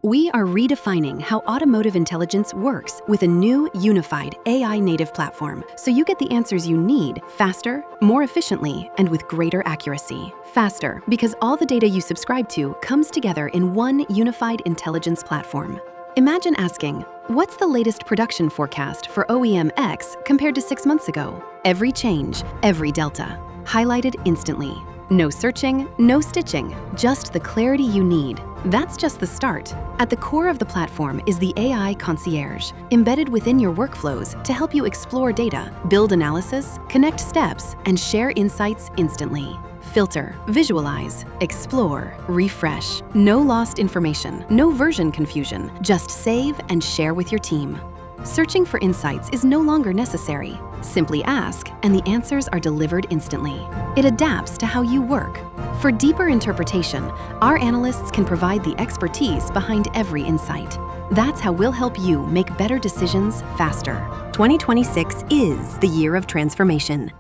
We are redefining how automotive intelligence works with a new, unified AI-native platform, so you get the answers you need faster, more efficiently, and with greater accuracy. Faster, because all the data you subscribe to comes together in one unified intelligence platform. Imagine asking, what's the latest production forecast for OEM X compared to 6 months ago? Every change, every delta, highlighted instantly. No searching, no stitching, just the clarity you need. That's just the start. At the core of the platform is the AI Concierge, embedded within your workflows to help you explore data, build analysis, connect steps, and share insights instantly. Filter, visualize, explore, refresh. No lost information, no version confusion. Just save and share with your team. Searching for insights is no longer necessary. Simply ask, and the answers are delivered instantly. It adapts to how you work. For deeper interpretation, our analysts can provide the expertise behind every insight. That's how we'll help you make better decisions faster. 2026 is the year of transformation.